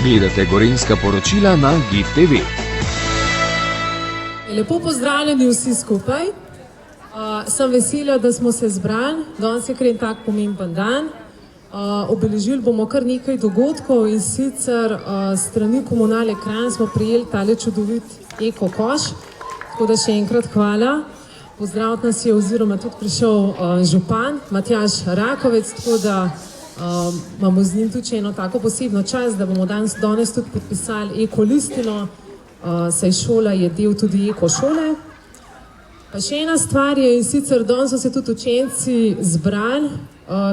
Gledate Gorenjska poročila na GIF TV. Lepo pozdravljeni vsi skupaj. Sem vesela, da smo se zbrali. Danes je kar en tak pomemben dan. Obeležili bomo kar nekaj dogodkov in sicer strani Komunale Kranj smo prijeli tale čudovit eko koš. Tako da še enkrat hvala. Pozdraviti nas je oziroma tudi prišel župan Matjaž Rakovec, tako da imamo z njim tudi eno tako posebno čast, da bomo danes tudi podpisali eko listino, saj šola je del tudi eko šole. Pa še ena stvar je, in sicer danes so se tudi učenci zbrali,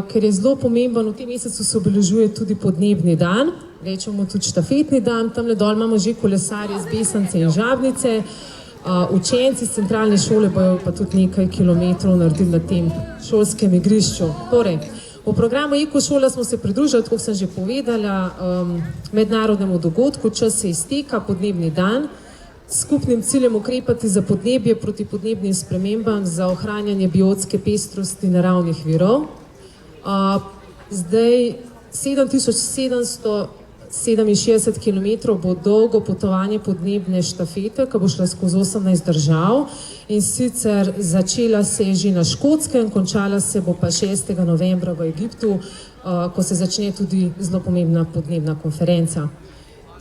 ker je zelo pomemben, v tem mesecu se obeležuje tudi podnebni dan, rečemo tudi štafetni dan, tamle dol imamo že kolesarje z Besance in Žabnice, učenci z centralne šole bojo pa tudi nekaj kilometrov naredili na tem šolskem igrišču. Torej, v programu Eko šola smo se pridružili, kot sem že povedala, mednarodnemu dogodku, čas se izteka, podnebni dan, s skupnim ciljem ukrepati za podnebje proti podnebnim spremembam, za ohranjanje biotske pestrosti naravnih virov. Zdaj 7767 km bo dolgo potovanje podnebne štafete, ki bo šla skozi 18 držav, in sicer začela se je že na Škotskem, končala se bo pa 6. novembra v Egiptu, ko se začne tudi zelo pomembna podnebna konferenca.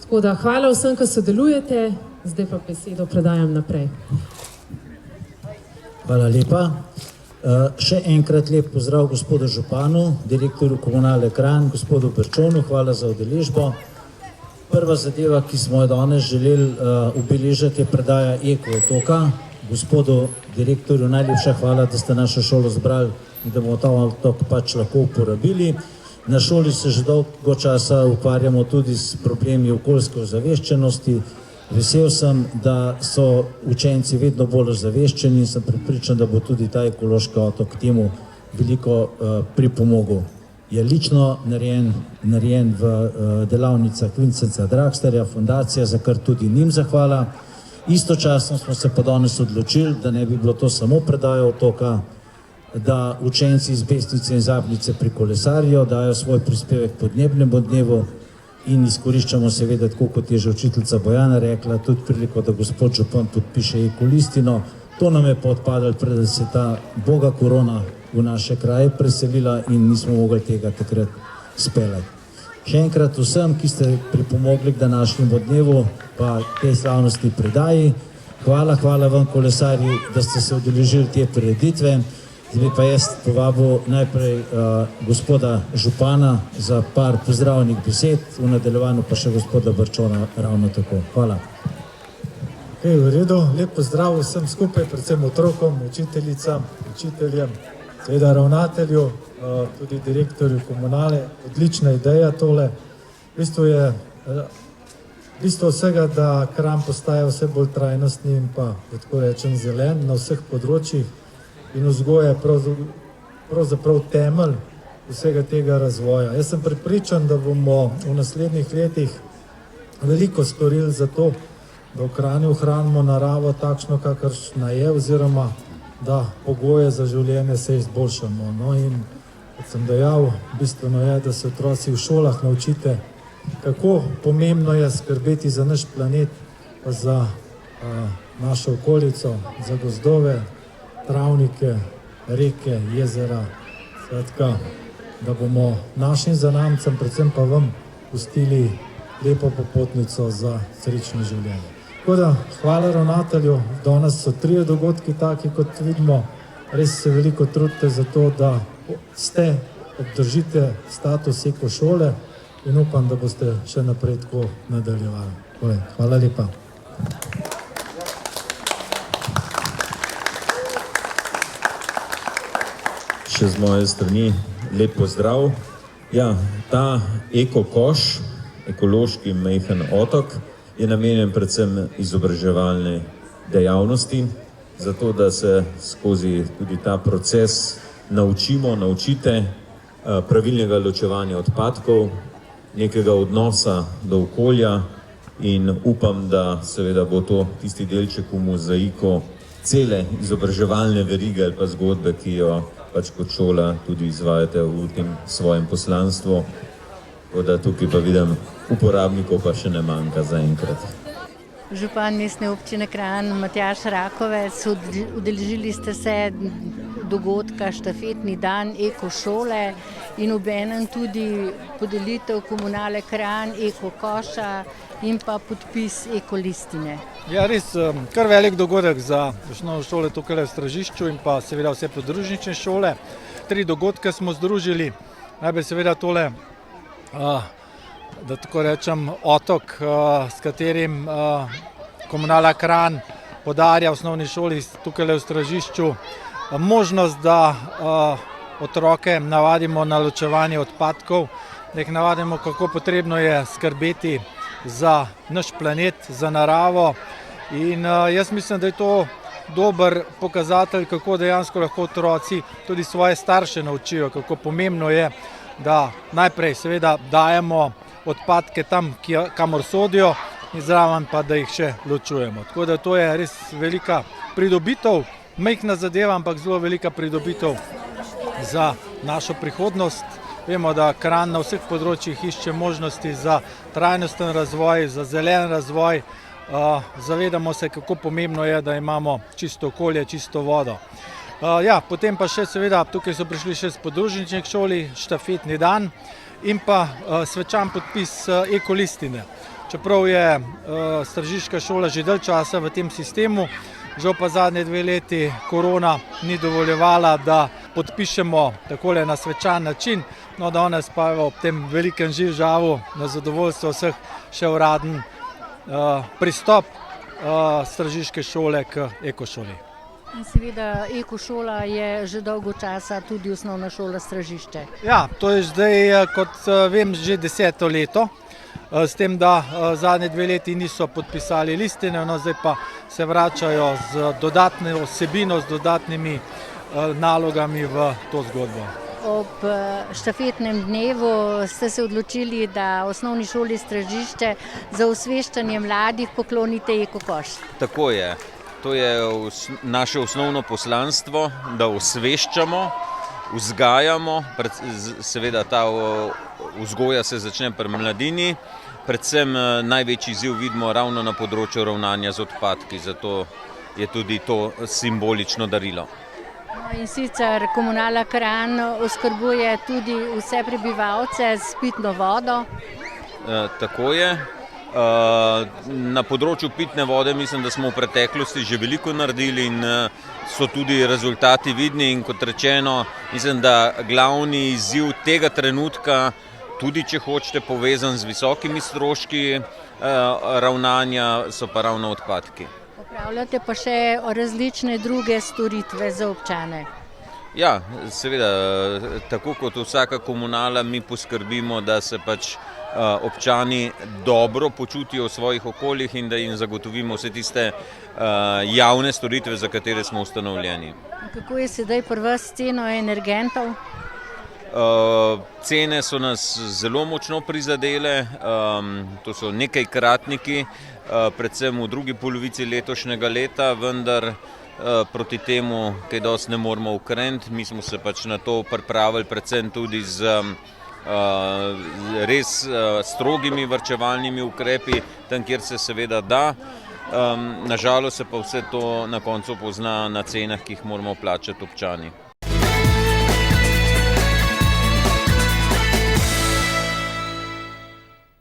Tako da hvala vsem, ki sodelujete, zdaj pa besedo predajam naprej. Hvala lepa. Še enkrat lep pozdrav gospodu županu, direktorju Komunale Kranj, gospodu Berčonu, hvala za udeležbo. Prva zadeva, ki smo jo danes želeli obeležiti, je predaja Eko otoka. Gospodu direktorju najlepša hvala, da ste našo šolo zbrali in da bomo ta otok pač lahko uporabili. Na šoli se že dolgo časa ukvarjamo tudi s problemi okoljske ozaveščenosti. Vesel sem, da so učenci vedno bolj ozaveščeni in sem prepričan, da bo tudi ta ekološki otok temu veliko pripomogel. Je lično narejen v delavnicah Vincenca Draxlerja, fundacija, za kar tudi njim zahvala. Istočasno smo se pa danes odločili, da ne bi bilo to samo predaja otoka, da učenci iz Besnice in Žabnice prikolesarijo, dajo svoj prispevek podnebnemu dnevu in izkoriščamo seveda, tako kot je že učiteljica Bojana rekla, tudi priliko, da gospod župan podpiše eko listino. To nam je pa odpadalo, preden se ta boga korona v naše kraje preselila in nismo mogli tega takrat speljati. Še enkrat vsem, ki ste pripomogli k današnjemu dnevu, pa tej slavnosti predaji. Hvala vam kolesarji, da ste se udeležili te prireditve. Zdaj bi pa jaz povabil najprej gospoda župana za par pozdravnih besed, v nadaljevanju pa še gospoda Berčona ravno tako. Hvala. V redu, lep pozdrav vsem skupaj, predvsem otrokom, učiteljicam, učiteljem, seveda ravnatelju, tudi direktorju komunale. Odlična ideja tole. V bistvu je bistvo vsega, da Kranj postaja vse bolj trajnostni in pa, tako rečem, zelen na vseh področjih. In vzgoja je pravzaprav temelj vsega tega razvoja. Jaz sem prepričan, da bomo v naslednjih letih veliko storili za to, da v Kranju ohranimo naravo takšno, kakršna je, oziroma da pogoje za življenje se izboljšamo. No, in kot sem dejal, bistveno je, da se otroci v šolah naučite, kako pomembno je skrbeti za naš planet, pa za našo okolico, za gozdove, travnike, reke, jezera, skratka, da bomo našim zanamcem, predvsem pa vam, pustili lepo popotnico za srečno življenje. Tako da, hvala ravnatelju, danes so 3 dogodki taki, kot vidimo, res se veliko trudite za to, da obdržite status eko šole in upam, da boste še naprej tako nadaljevali. Hvala lepa. Še z moje strani lep pozdrav. Ja, ta eko koš, ekološki majhen otok, je namenjen predvsem izobraževalne dejavnosti, zato da se skozi tudi ta proces naučite pravilnega ločevanja odpadkov, nekega odnosa do okolja in upam, da seveda bo to tisti delček v mozaiku cele izobraževalne verige ali pa zgodbe, ki jo pač kot šola tudi izvajate v tem svojem poslanstvu. Tako da tukaj pa vidim, uporabnikov pa še ne manjka zaenkrat. Župan Mestne občine Kranj Matjaž Rakovec, udeležili ste se dogodka Štafetni dan Eko šole in obenem tudi podelitev Komunale Kranj Eko koša in pa podpis Eko listine. Ja, res kar velik dogodek za osnovno šole tukaj v Stražišču in pa seveda vse podružnične šole. 3 dogodke smo združili, najprej seveda tole, da tako rečem, otok, s katerim Komunala Kranj podarja osnovni šoli tukaj v Stražišču možnost, da otroke navadimo na ločevanje odpadkov, da jih navadimo, kako potrebno je skrbeti za naš planet, za naravo. In jaz mislim, da je to dober pokazatelj, kako dejansko lahko otroci tudi svoje starše naučijo, kako pomembno je, da najprej seveda dajemo odpadke tam, kamor sodijo, in zraven pa, da jih še ločujemo. Tako da to je res velika pridobitev, majhna zadeva, ampak zelo velika pridobitev za našo prihodnost. Vemo, da Kranj na vseh področjih išče možnosti za trajnosten razvoj, za zelen razvoj. Zavedamo se, kako pomembno je, da imamo čisto okolje, čisto vodo. Ja, potem pa še seveda, tukaj so prišli še s podružničnih šoli, Štafetni dan in pa svečan podpis Eko listine. Čeprav je Stražiška šola že dalj časa v tem sistemu, žal pa zadnje 2 leti korona ni dovoljevala, da podpišemo takole na svečan način. No, danes pa je ob tem velikem živžavu na zadovoljstvo vseh še uraden pristop Stražiške šole k Eko šoli. In seveda Eko šola je že dolgo časa tudi osnovna šola Stražišče. Ja, to je zdaj, kot vem, že 10. leto. S tem, da zadnje 2 leti niso podpisali listine, no zdaj pa se vračajo z dodatno vsebino, z dodatnimi nalogami v to zgodbo. Ob štafetnem dnevu ste se odločili, da osnovni šoli Stražišče za osveščanje mladih poklonite Eko koš. Tako je. To je naše osnovno poslanstvo, da osveščamo, vzgajamo, seveda ta vzgoja se začne pri mladini, predvsem največji izziv vidimo ravno na področju ravnanja z odpadki, zato je tudi to simbolično darilo. In sicer Komunala Kranj oskrbuje tudi vse prebivalce s pitno vodo. Tako je. Na področju pitne vode mislim, da smo v preteklosti že veliko naredili in so tudi rezultati vidni in kot rečeno, mislim, da glavni izziv tega trenutka, tudi če hočete povezan z visokimi stroški ravnanja, so pa ravno odpadki. Opravljate pa še različne druge storitve za občane. Ja, seveda, tako kot vsaka komunala mi poskrbimo, da se pač občani dobro počutijo v svojih okoljih in da jim zagotovimo vse tiste javne storitve, za katere smo ustanovljeni. Kako je sedaj pri vas s ceno energentov? Cene so nas zelo močno prizadele, to so nekajkratniki, predvsem v drugi polovici letošnjega leta, vendar proti temu kaj dosti ne moremo ukreniti. Mi smo se pač na to pripravili predvsem tudi z res strogimi varčevalnimi ukrepi, tam kjer se seveda da. Nažalost se pa vse to na koncu pozna na cenah, ki jih moramo plačati občani.